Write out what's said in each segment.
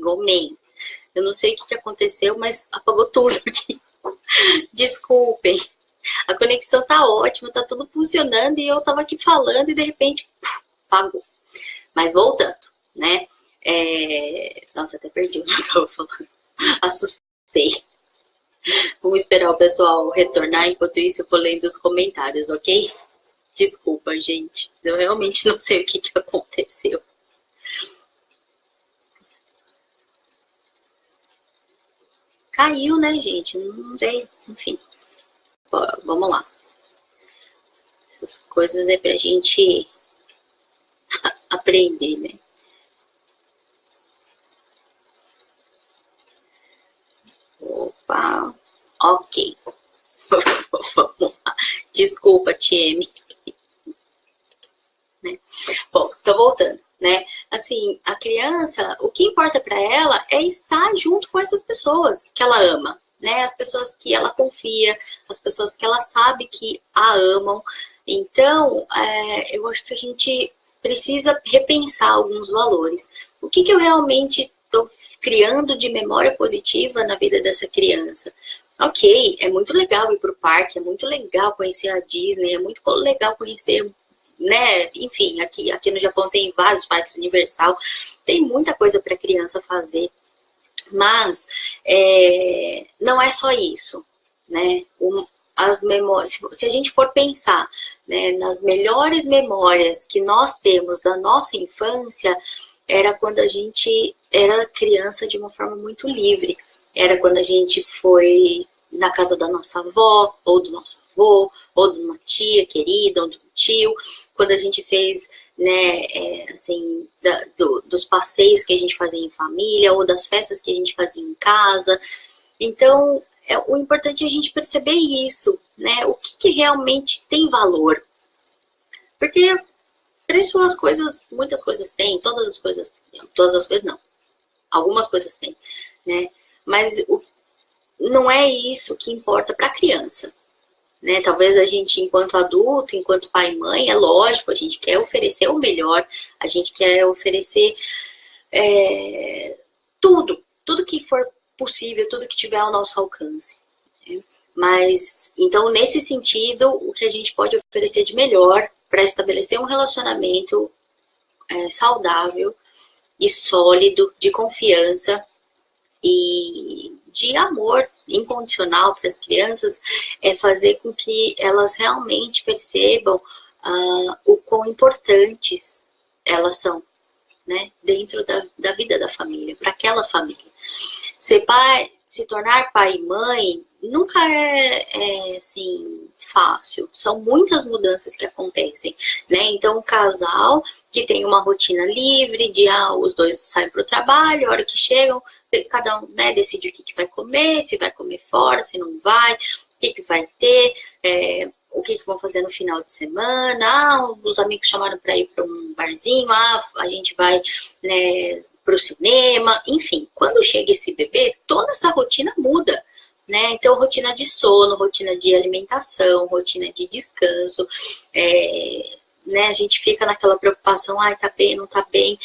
Gomen. Eu não sei o que aconteceu, mas apagou tudo aqui. Desculpem. A conexão tá ótima, tá tudo funcionando e eu tava aqui falando e de repente apagou. Mas voltando, né? Nossa, até perdi o que eu tava falando. Assustei. Vamos esperar o pessoal retornar, enquanto isso eu vou lendo os comentários, ok? Desculpa, gente. Eu realmente não sei o que aconteceu. Caiu, né, gente? Não sei. Enfim. Vamos lá. Essas coisas é pra gente aprender, né? Opa. Ok. Vamos lá. Desculpa, TM. Né? Bom, tô voltando, né? Assim, a criança, o que importa para ela é estar junto com essas pessoas que ela ama, né? As pessoas que ela confia, as pessoas que ela sabe que a amam. Então, eu acho que a gente precisa repensar alguns valores. O que eu realmente estou criando de memória positiva na vida dessa criança? Ok, é muito legal ir para o parque, é muito legal conhecer a Disney, é muito legal conhecer, né? Enfim, aqui no Japão tem vários parques Universal, tem muita coisa para a criança fazer, mas não é só isso, né? As memórias, se a gente for pensar, né, nas melhores memórias que nós temos da nossa infância, era quando a gente era criança de uma forma muito livre. Era quando a gente foi na casa da nossa avó, ou do nosso avô, ou de uma tia querida, ou de um tio, quando a gente fez, né, assim, dos passeios que a gente fazia em família, ou das festas que a gente fazia em casa. Então, o importante é a gente perceber isso, né, o que realmente tem valor. Porque preço as coisas, muitas coisas têm, todas as coisas não, algumas coisas têm, né, mas não é isso que importa para a criança, né? Talvez a gente, enquanto adulto, enquanto pai e mãe, é lógico, a gente quer oferecer o melhor, a gente quer oferecer tudo que for possível, tudo que tiver ao nosso alcance, né? Mas, então, nesse sentido, o que a gente pode oferecer de melhor para estabelecer um relacionamento saudável e sólido, de confiança e de amor incondicional para as crianças, é fazer com que elas realmente percebam o quão importantes elas são, né, dentro da vida da família, para aquela família. Se tornar pai e mãe nunca é assim, fácil. São muitas mudanças que acontecem, né? Então, um casal que tem uma rotina livre, de os dois saem para o trabalho, a hora que chegam, cada um, né, decide o que vai comer, se vai comer fora, se não vai, o que vai ter, o que vão fazer no final de semana. Os amigos chamaram para ir para um barzinho, a gente vai, né, para o cinema, enfim. Quando chega esse bebê, toda essa rotina muda, né? Então, rotina de sono, rotina de alimentação, rotina de descanso, né? A gente fica naquela preocupação, tá bem, não tá bem.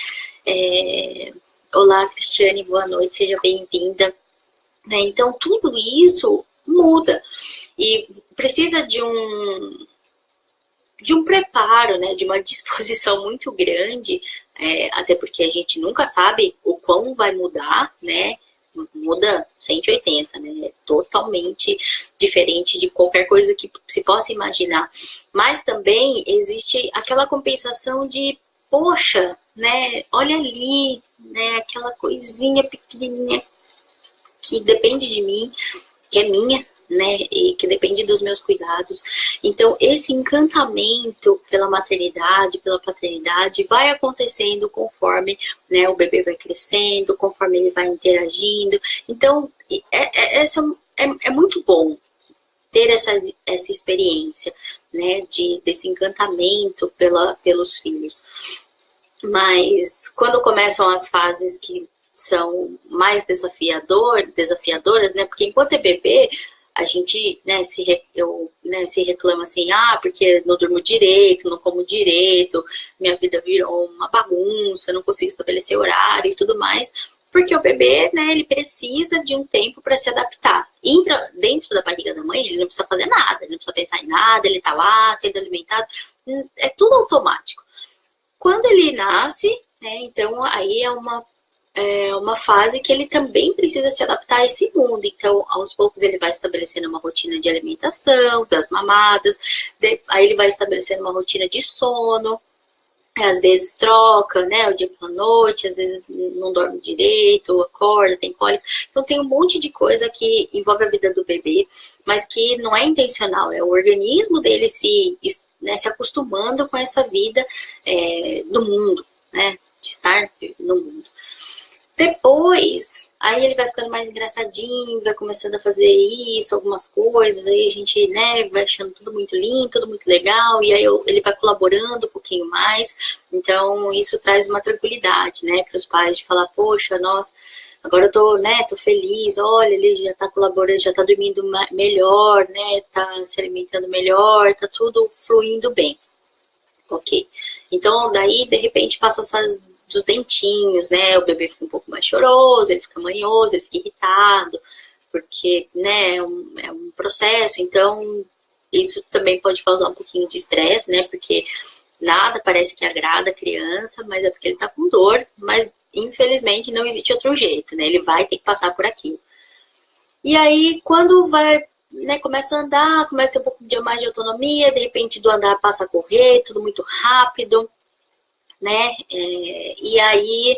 Olá, Cristiane, boa noite, seja bem-vinda. Né? Então, tudo isso muda e precisa de um preparo, né, de uma disposição muito grande, até porque a gente nunca sabe o quão vai mudar, né? Muda 180, né? É totalmente diferente de qualquer coisa que se possa imaginar. Mas também existe aquela compensação de, poxa, né? Olha ali, né? Aquela coisinha pequenininha que depende de mim, que é minha, né, e que depende dos meus cuidados. Então, esse encantamento pela maternidade, pela paternidade, vai acontecendo conforme, né, o bebê vai crescendo, conforme ele vai interagindo. Então, é muito bom ter essa experiência, né, desse encantamento pelos filhos. Mas, quando começam as fases que são mais desafiadoras, né, porque enquanto é bebê, a gente, né, se reclama assim, porque não durmo direito, não como direito, minha vida virou uma bagunça, não consigo estabelecer horário e tudo mais, Porque o bebê, né, ele precisa de um tempo para se adaptar. Entra dentro da barriga da mãe, ele não precisa fazer nada, ele não precisa pensar em nada, ele tá lá sendo alimentado, é tudo automático. Quando ele nasce, né, então aí é uma fase que ele também precisa se adaptar a esse mundo. Então, aos poucos, ele vai estabelecendo uma rotina de alimentação, das mamadas, aí ele vai estabelecendo uma rotina de sono, às vezes troca, né, o dia pela noite, às vezes não dorme direito, acorda, tem cólica. Então, tem um monte de coisa que envolve a vida do bebê, mas que não é intencional, é o organismo dele né, se acostumando com essa vida do mundo, né, de estar no mundo. Depois, aí ele vai ficando mais engraçadinho, vai começando a fazer isso, algumas coisas, aí a gente, né, vai achando tudo muito lindo, tudo muito legal, e aí ele vai colaborando um pouquinho mais, então isso traz uma tranquilidade, né, para os pais de falar, poxa, nossa, agora eu tô, né, tô feliz, olha, ele já tá colaborando, já tá dormindo melhor, né, tá se alimentando melhor, tá tudo fluindo bem. Ok. Então, daí, de repente, passa as fases dos dentinhos, né? O bebê fica um pouco mais choroso, ele fica manhoso, ele fica irritado, porque, né, é um processo. Então, isso também pode causar um pouquinho de estresse, né? Porque nada parece que agrada a criança, mas é porque ele tá com dor, mas, infelizmente, não existe outro jeito, né? Ele vai ter que passar por aquilo. E aí, quando vai, né, começa a andar, começa a ter um pouco mais de autonomia, de repente do andar passa a correr, tudo muito rápido, né? E aí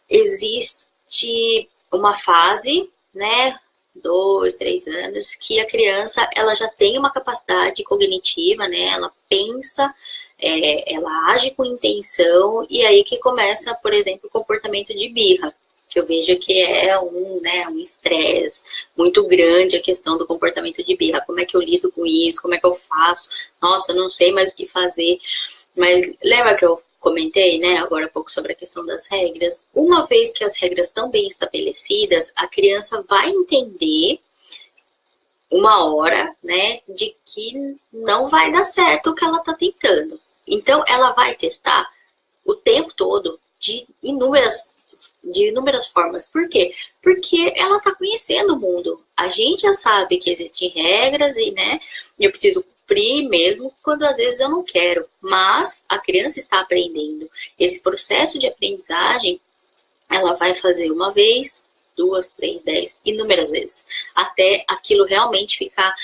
existe uma fase, né, 2, 3 anos, que a criança ela já tem uma capacidade cognitiva, né? Ela pensa, ela age com intenção, e aí que começa, por exemplo, o comportamento de birra, que eu vejo que é um estresse muito grande a questão do comportamento de birra. Como é que eu lido com isso? Como é que eu faço? Nossa, eu não sei mais o que fazer. Mas lembra que eu comentei, né, agora há pouco sobre a questão das regras? Uma vez que as regras estão bem estabelecidas, a criança vai entender uma hora, né, de que não vai dar certo o que ela está tentando. Então, ela vai testar o tempo todo de inúmeras formas. Por quê? Porque ela está conhecendo o mundo. A gente já sabe que existem regras e, né, eu preciso cumprir mesmo quando às vezes eu não quero. Mas a criança está aprendendo. Esse processo de aprendizagem, ela vai fazer uma vez, 2, 3, 10, inúmeras vezes, até aquilo realmente ficar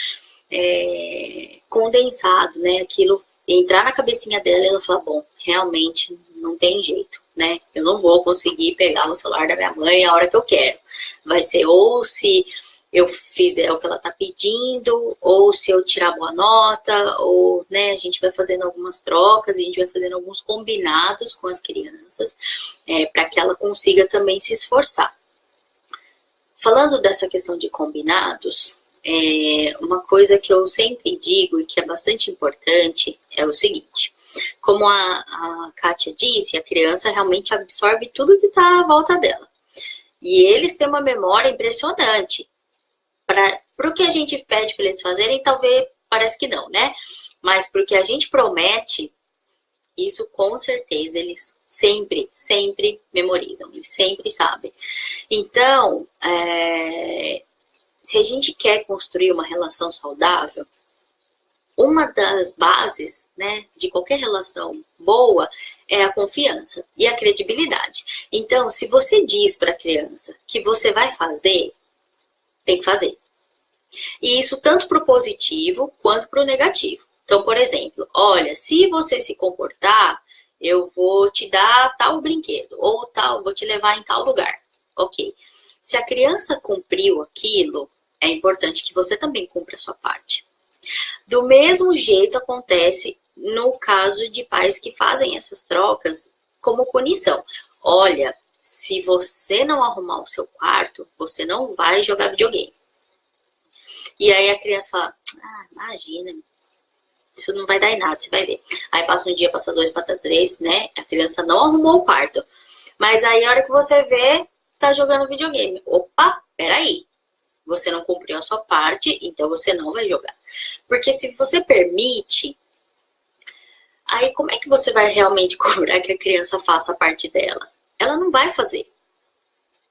condensado, né? Aquilo entrar na cabecinha dela e ela falar, bom, realmente não tem jeito, né? Eu não vou conseguir pegar o celular da minha mãe a hora que eu quero. Vai ser ou se eu fizer o que ela tá pedindo, ou se eu tirar boa nota, ou, né, a gente vai fazendo algumas trocas, a gente vai fazendo alguns combinados com as crianças, para que ela consiga também se esforçar. Falando dessa questão de combinados, uma coisa que eu sempre digo e que é bastante importante é o seguinte: como a Kátia disse, a criança realmente absorve tudo que está à volta dela. E eles têm uma memória impressionante. Para o que a gente pede para eles fazerem, talvez parece que não, né? Mas para o que a gente promete, isso com certeza eles sempre, sempre memorizam, eles sempre sabem. Então, se a gente quer construir uma relação saudável, uma das bases, né, de qualquer relação boa é a confiança e a credibilidade. Então, se você diz para a criança que você vai fazer, tem que fazer. E isso tanto para o positivo quanto para o negativo. Então, por exemplo, olha, se você se comportar, eu vou te dar tal brinquedo, ou tal, vou te levar em tal lugar. Ok. Se a criança cumpriu aquilo, é importante que você também cumpra a sua parte. Do mesmo jeito acontece no caso de pais que fazem essas trocas como punição. Olha, se você não arrumar o seu quarto, você não vai jogar videogame. E aí a criança fala, imagina, isso não vai dar em nada, você vai ver. Aí passa um dia, passa 2, passa 3, né? A criança não arrumou o quarto. Mas aí a hora que você vê, tá jogando videogame. Opa, peraí. Você não cumpriu a sua parte, então você não vai jogar. Porque se você permite, aí como é que você vai realmente cobrar que a criança faça a parte dela? Ela não vai fazer.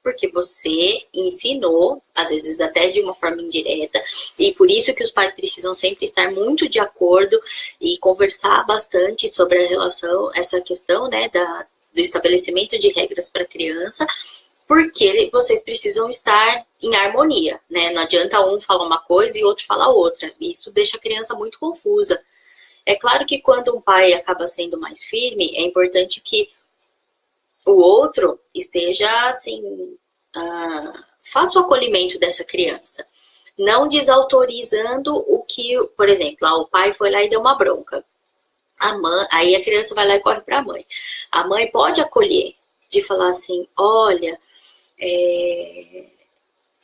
porque você ensinou, às vezes até de uma forma indireta, e por isso que os pais precisam sempre estar muito de acordo e conversar bastante sobre a relação, essa questão, né, do estabelecimento de regras para a criança, porque vocês precisam estar em harmonia, né? Não adianta um falar uma coisa e outro falar outra. Isso deixa a criança muito confusa. É claro que quando um pai acaba sendo mais firme, é importante que o outro esteja, assim, faça o acolhimento dessa criança. Não desautorizando o que, por exemplo, o pai foi lá e deu uma bronca. Aí a criança vai lá e corre para a mãe. A mãe pode acolher, de falar assim, olha,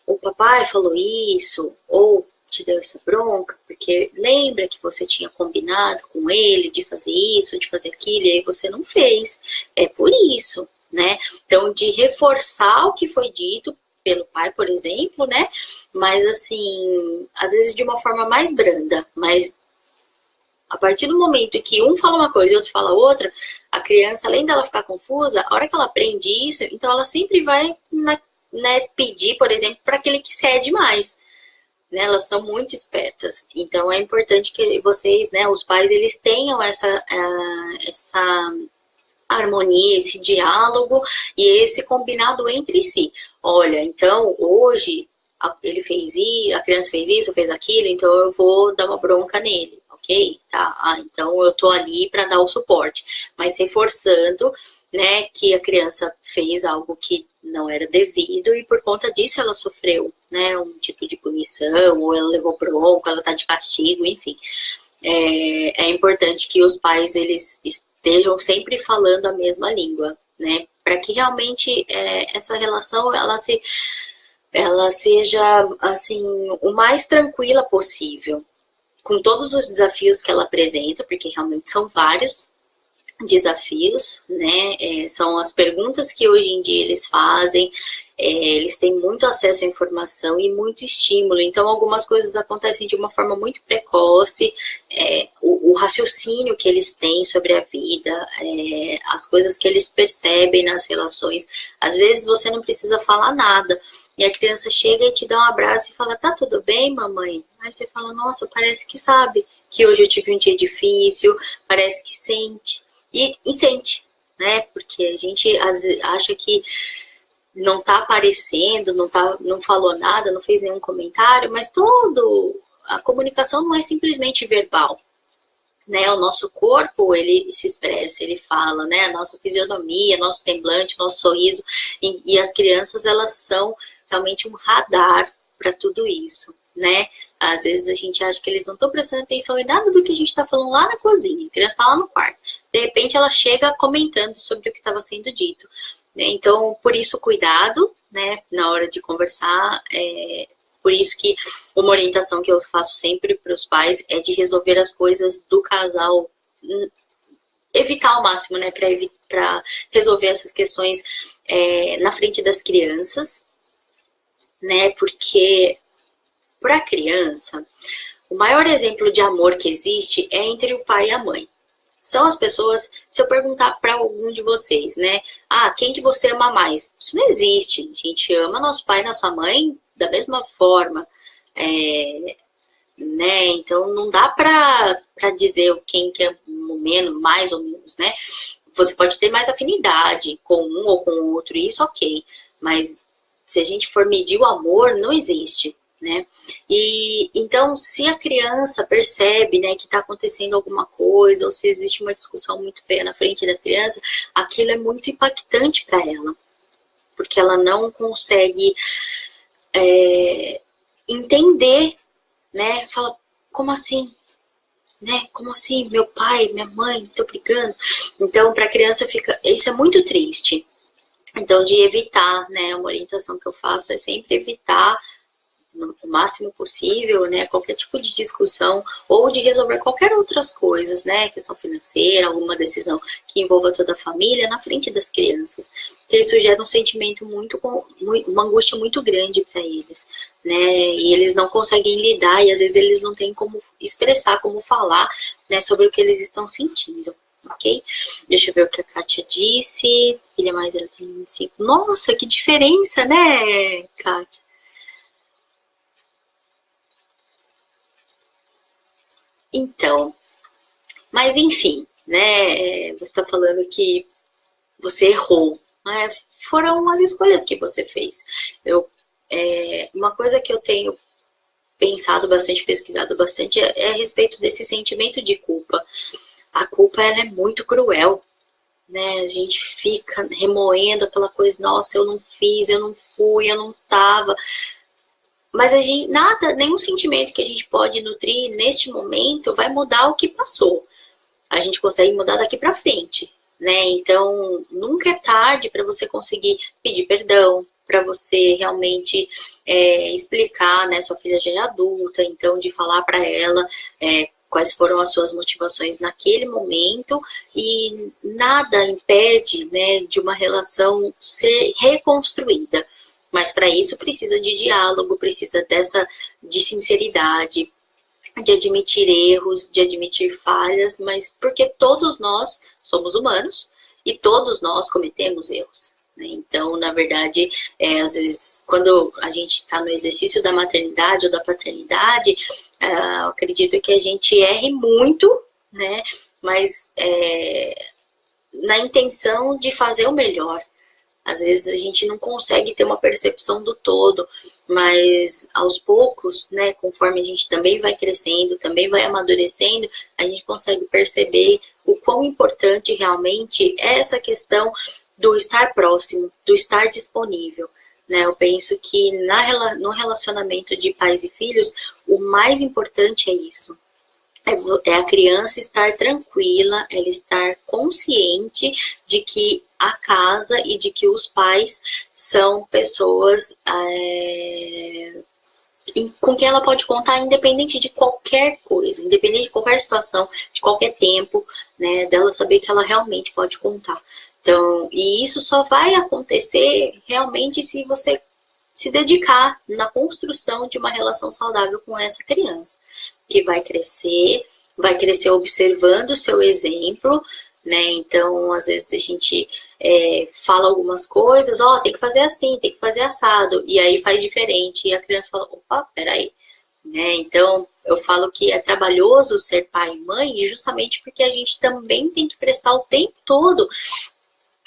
o papai falou isso, ou te deu essa bronca, porque lembra que você tinha combinado com ele de fazer isso, de fazer aquilo, e aí você não fez. É por isso, né? Então, de reforçar o que foi dito pelo pai, por exemplo, né? Mas, assim, às vezes de uma forma mais branda, mas a partir do momento que um fala uma coisa e outro fala outra, a criança, além dela ficar confusa, a hora que ela aprende isso, então ela sempre vai pedir, por exemplo, para aquele que cede mais. Né, elas são muito espertas. Então é importante que vocês, né, os pais, eles tenham essa harmonia, esse diálogo e esse combinado entre si. Olha, então hoje ele fez isso, a criança fez isso, fez aquilo, então eu vou dar uma bronca nele. Ok? Tá. Então eu tô ali para dar o suporte, mas reforçando, né, que a criança fez algo que não era devido e por conta disso ela sofreu, né, um tipo de punição, ou ela levou bronca, ela tá de castigo, enfim. É importante que os pais, eles estejam sempre falando a mesma língua, né, para que realmente essa relação, ela seja, assim, o mais tranquila possível, com todos os desafios que ela apresenta, porque realmente são vários desafios, né? São as perguntas que hoje em dia eles fazem, eles têm muito acesso à informação e muito estímulo, então algumas coisas acontecem de uma forma muito precoce, o raciocínio que eles têm sobre a vida, as coisas que eles percebem nas relações, às vezes você não precisa falar nada, e a criança chega e te dá um abraço e fala, tá tudo bem, mamãe? Aí você fala, nossa, parece que sabe que hoje eu tive um dia difícil, parece que sente, e sente, né? Porque a gente acha que não tá aparecendo, não falou nada, não fez nenhum comentário, mas a comunicação não é simplesmente verbal, né? O nosso corpo, ele se expressa, ele fala, né? A nossa fisionomia, nosso semblante, nosso sorriso, e as crianças, elas são realmente um radar para tudo isso, né? Às vezes a gente acha que eles não estão prestando atenção em nada do que a gente está falando lá na cozinha, a criança está lá no quarto, de repente ela chega comentando sobre o que estava sendo dito. Então, por isso, cuidado, né, na hora de conversar, por isso que uma orientação que eu faço sempre para os pais é de resolver as coisas do casal, evitar ao máximo, né, para resolver essas questões na frente das crianças, né, porque para a criança, o maior exemplo de amor que existe é entre o pai e a mãe. São as pessoas, se eu perguntar para algum de vocês, né? Quem que você ama mais? Isso não existe. A gente ama nosso pai e nossa mãe da mesma forma. Né? Então, não dá para dizer quem que é menos, mais ou menos, né? Você pode ter mais afinidade com um ou com o outro, isso ok. Mas se a gente for medir o amor, não existe. Né? E então, se a criança percebe, né, que está acontecendo alguma coisa, ou se existe uma discussão muito feia na frente da criança, aquilo é muito impactante para ela, porque ela não consegue entender, né? Fala, como assim? Né? Como assim? Meu pai, minha mãe, tô brigando. Então, para a criança isso é muito triste. Então, de evitar, né? Uma orientação que eu faço é sempre evitar o máximo possível, né, qualquer tipo de discussão ou de resolver qualquer outras coisas, né, questão financeira, alguma decisão que envolva toda a família na frente das crianças, que isso gera um sentimento uma angústia muito grande para eles, né, e eles não conseguem lidar e às vezes eles não têm como expressar, como falar, né, sobre o que eles estão sentindo. ok? Deixa eu ver o que a Kátia disse. Filha mais ela tem 25. Nossa, que diferença, né, Kátia? Então, mas enfim, né? Você está falando que você errou, né? Foram as escolhas que você fez. Uma coisa que eu tenho pensado bastante, pesquisado bastante, é a respeito desse sentimento de culpa. A culpa, ela é muito cruel, né? A gente fica remoendo aquela coisa, nossa, eu não fiz, eu não fui, eu não tava. Mas a gente, nada, nenhum sentimento que a gente pode nutrir neste momento vai mudar o que passou. A gente consegue mudar daqui para frente, né? Então, nunca é tarde para você conseguir pedir perdão, para você realmente explicar, né? Sua filha já é adulta, então de falar para ela quais foram as suas motivações naquele momento, e nada impede, né, de uma relação ser reconstruída. Mas para isso precisa de diálogo, precisa de sinceridade, de admitir erros, de admitir falhas, mas porque todos nós somos humanos e todos nós cometemos erros, né? Então, na verdade, às vezes, quando a gente está no exercício da maternidade ou da paternidade, eu acredito que a gente erre muito, né? Mas na intenção de fazer o melhor. Às vezes a gente não consegue ter uma percepção do todo, mas aos poucos, né, conforme a gente também vai crescendo, também vai amadurecendo, a gente consegue perceber o quão importante realmente é essa questão do estar próximo, do estar disponível, né? Eu penso que no relacionamento de pais e filhos, o mais importante é isso. É a criança estar tranquila, ela estar consciente de que a casa e de que os pais são pessoas com quem ela pode contar, independente de qualquer coisa, independente de qualquer situação, de qualquer tempo, né, dela saber que ela realmente pode contar. Então, e isso só vai acontecer realmente se você se dedicar na construção de uma relação saudável com essa criança, que vai crescer observando o seu exemplo, né? Então, às vezes a gente fala algumas coisas, tem que fazer assim, tem que fazer assado, e aí faz diferente, e a criança fala, opa, peraí, né? Então, eu falo que é trabalhoso ser pai e mãe, justamente porque a gente também tem que prestar o tempo todo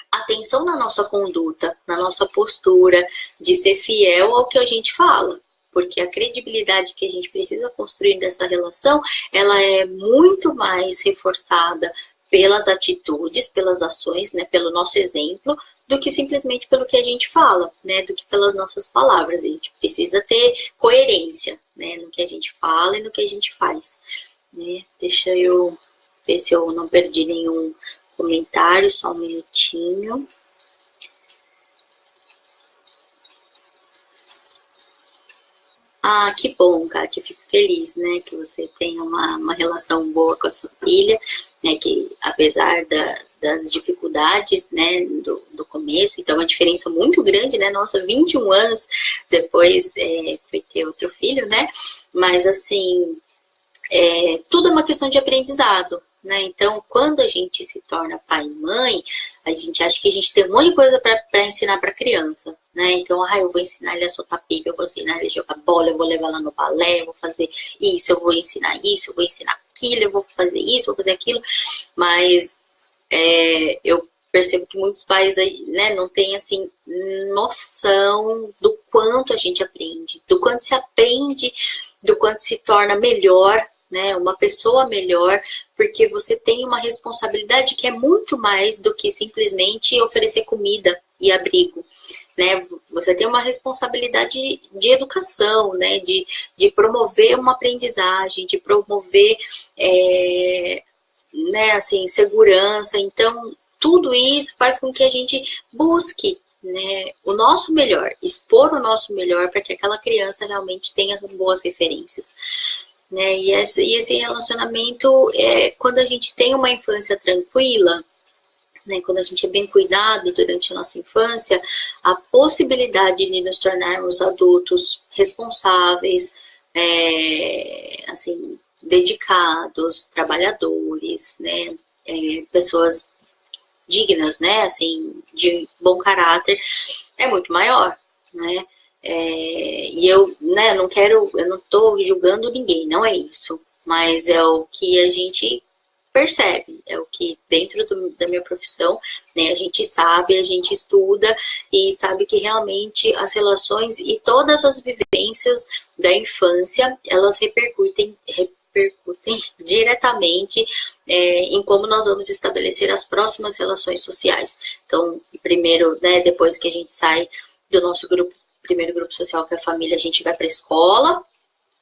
atenção na nossa conduta, na nossa postura, de ser fiel ao que a gente fala. Porque a credibilidade que a gente precisa construir dessa relação, ela é muito mais reforçada pelas atitudes, pelas ações, né, pelo nosso exemplo, do que simplesmente pelo que a gente fala, né, do que pelas nossas palavras. A gente precisa ter coerência, né, no que a gente fala e no que a gente faz, né? Deixa eu ver se eu não perdi nenhum comentário, só um minutinho. Ah, que bom, Kátia, fico feliz, né, que você tenha uma relação boa com a sua filha, né, que apesar das dificuldades, né, do começo, então é uma diferença muito grande, né, nossa, 21 anos depois foi ter outro filho, né, mas assim, tudo é uma questão de aprendizado, né? Então, quando a gente se torna pai e mãe, a gente acha que a gente tem um monte de coisa para ensinar para a criança, né? Então, eu vou ensinar ele a soltar pipa, eu vou ensinar ele a jogar bola, eu vou levar lá no balé, eu vou fazer isso, eu vou ensinar isso, eu vou ensinar aquilo, eu vou fazer isso, eu vou fazer aquilo, mas eu percebo que muitos pais aí, né, não têm, assim, noção do quanto a gente aprende, do quanto se aprende, do quanto se torna melhor, né, uma pessoa melhor, porque você tem uma responsabilidade que é muito mais do que simplesmente oferecer comida e abrigo, né? Você tem uma responsabilidade de educação, né, de promover uma aprendizagem, de promover, né, assim, segurança. Então, tudo isso faz com que a gente busque, né, o nosso melhor, expor o nosso melhor para que aquela criança realmente tenha boas referências. Né? E esse relacionamento, quando a gente tem uma infância tranquila, né, quando a gente é bem cuidado durante a nossa infância, a possibilidade de nos tornarmos adultos responsáveis, assim, dedicados, trabalhadores, né, pessoas dignas, né, assim, de bom caráter, é muito maior, né? E eu, né, eu não estou julgando ninguém, não é isso, mas é o que a gente percebe, é o que dentro da minha profissão, né, a gente sabe, a gente estuda e sabe que realmente as relações e todas as vivências da infância, elas repercutem diretamente em como nós vamos estabelecer as próximas relações sociais. Então, primeiro, né, depois que a gente sai do nosso primeiro grupo social, que é a família, a gente vai para a escola.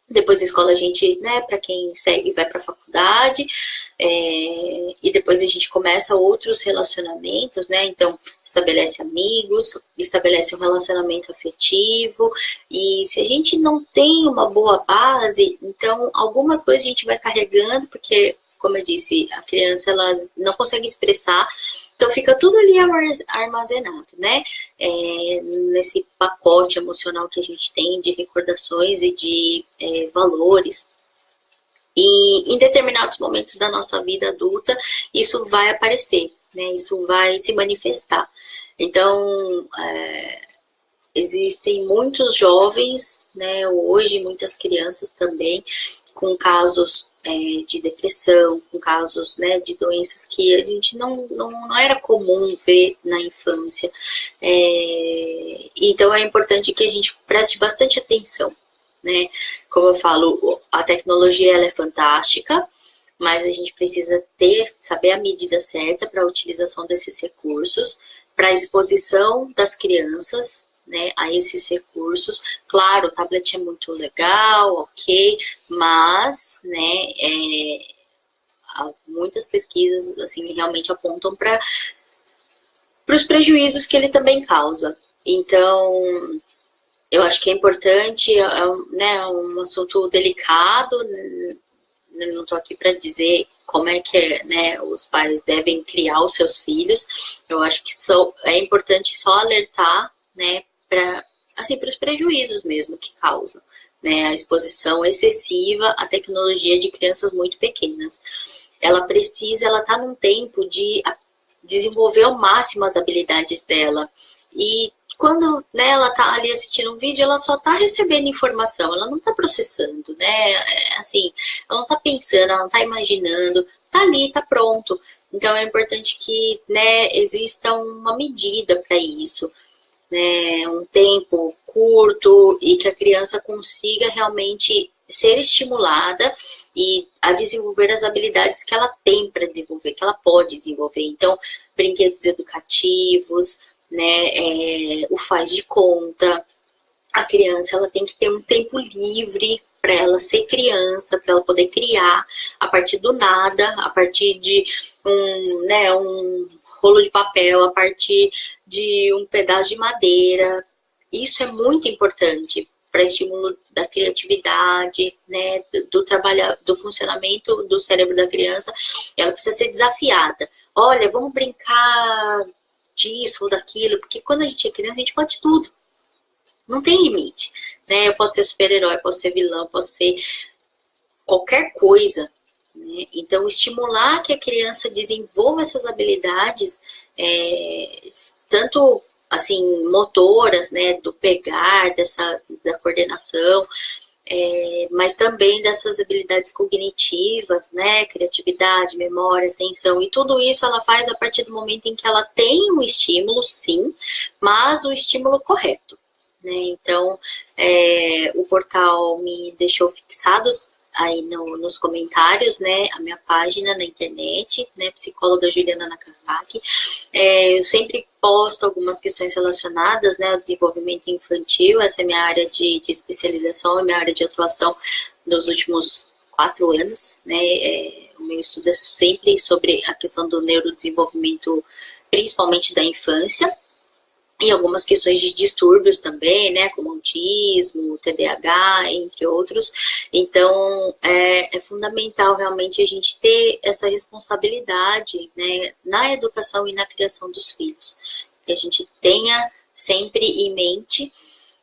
Depois da escola a gente, né, para quem segue, vai para a faculdade, e depois a gente começa outros relacionamentos, né, então estabelece amigos, estabelece um relacionamento afetivo, e se a gente não tem uma boa base, então algumas coisas a gente vai carregando, porque, como eu disse, a criança ela não consegue expressar, então fica tudo ali armazenado, né? Nesse pacote emocional que a gente tem de recordações e de valores. E em determinados momentos da nossa vida adulta, isso vai aparecer, né? Isso vai se manifestar. Então, existem muitos jovens, né? Hoje, muitas crianças também, com casos de depressão, com casos, né, de doenças que a gente não era comum ver na infância. Então é importante que a gente preste bastante atenção, né? Como eu falo, a tecnologia ela é fantástica, mas a gente precisa saber a medida certa para a utilização desses recursos, para a exposição das crianças, né, a esses recursos. Claro, o tablet é muito legal, ok, mas, né, muitas pesquisas, assim, realmente apontam para os prejuízos que ele também causa. Então, eu acho que é importante, né, um assunto delicado, não estou aqui para dizer como é que né, os pais devem criar os seus filhos. Eu acho que é importante só alertar, né, para os prejuízos mesmo que causam, né, a exposição excessiva à tecnologia de crianças muito pequenas. Ela está num tempo de desenvolver ao máximo as habilidades dela. E quando, né, ela está ali assistindo um vídeo, ela só está recebendo informação, ela não está processando, né? Assim, ela não está pensando, ela não está imaginando, está ali, está pronto. Então é importante que, né, exista uma medida para isso, né, um tempo curto e que a criança consiga realmente ser estimulada e a desenvolver as habilidades que ela tem para desenvolver, que ela pode desenvolver. Então, brinquedos educativos, né, o faz de conta. A criança ela tem que ter um tempo livre para ela ser criança, para ela poder criar a partir do nada, a partir de um rolo de papel, a partir de um pedaço de madeira. Isso é muito importante para estímulo da criatividade, né, do trabalho, do funcionamento do cérebro da criança. Ela precisa ser desafiada. Olha, vamos brincar disso ou daquilo, porque quando a gente é criança, a gente pode tudo. Não tem limite, né? Eu posso ser super-herói, posso ser vilão, posso ser qualquer coisa, né? Então, estimular que a criança desenvolva essas habilidades, tanto assim motoras, né, do pegar, da coordenação, mas também dessas habilidades cognitivas, né, criatividade, memória, atenção, e tudo isso ela faz a partir do momento em que ela tem um estímulo, sim, mas o estímulo correto, né? Então, o portal me deixou fixados aí nos comentários, né, a minha página na internet, né, psicóloga Juliana Nakazaki. Eu sempre posto algumas questões relacionadas, né, ao desenvolvimento infantil. Essa é minha área de especialização, é minha área de atuação nos últimos 4 anos, né. O meu estudo é sempre sobre a questão do neurodesenvolvimento, principalmente da infância, e algumas questões de distúrbios também, né, como autismo, TDAH, entre outros. Então, é fundamental realmente a gente ter essa responsabilidade, né, na educação e na criação dos filhos. Que a gente tenha sempre em mente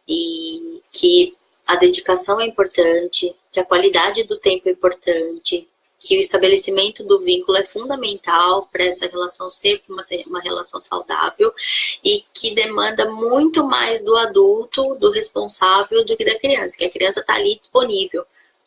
e que a dedicação é importante, que a qualidade do tempo é importante, que o estabelecimento do vínculo é fundamental para essa relação ser uma relação saudável e que demanda muito mais do adulto, do responsável, do que da criança, que a criança está ali disponível.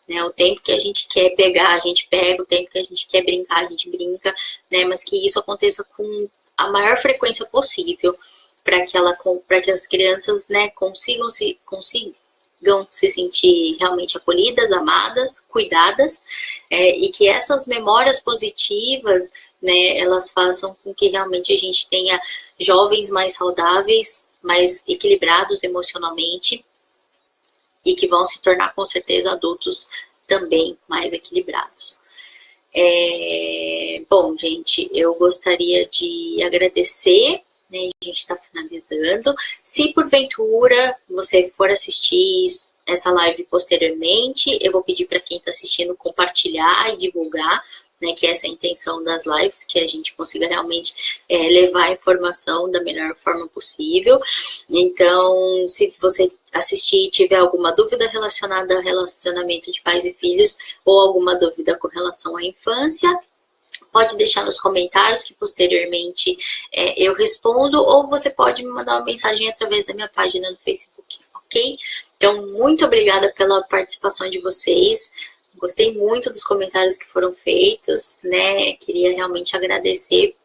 Né, o tempo que a gente quer pegar, a gente pega, o tempo que a gente quer brincar, a gente brinca, né, mas que isso aconteça com a maior frequência possível, para que as crianças, né, consigam se sentir realmente acolhidas, amadas, cuidadas, e que essas memórias positivas, né, elas façam com que realmente a gente tenha jovens mais saudáveis, mais equilibrados emocionalmente, e que vão se tornar, com certeza, adultos também mais equilibrados. Bom, gente, eu gostaria de agradecer, né, a gente está finalizando. Se porventura você for assistir essa live posteriormente, eu vou pedir para quem está assistindo compartilhar e divulgar, né, que essa é a intenção das lives, que a gente consiga realmente levar a informação da melhor forma possível. Então, se você assistir e tiver alguma dúvida relacionada ao relacionamento de pais e filhos ou alguma dúvida com relação à infância, pode deixar nos comentários que posteriormente eu respondo, ou você pode me mandar uma mensagem através da minha página no Facebook, ok? Então, muito obrigada pela participação de vocês. Gostei muito dos comentários que foram feitos, né? Queria realmente agradecer,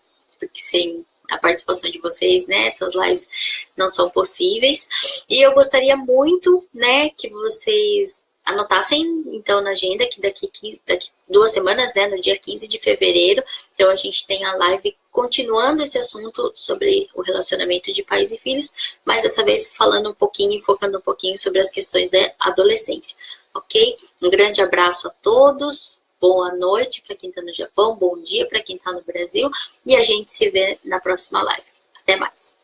porque sem a participação de vocês, né, essas lives não são possíveis. E eu gostaria muito, né, que vocês anotassem, então, na agenda, que daqui 2 semanas, né, no dia 15 de fevereiro, então a gente tem a live continuando esse assunto sobre o relacionamento de pais e filhos, mas dessa vez falando um pouquinho, focando um pouquinho sobre as questões da adolescência, ok? Um grande abraço a todos, boa noite para quem está no Japão, bom dia para quem está no Brasil, e a gente se vê na próxima live. Até mais!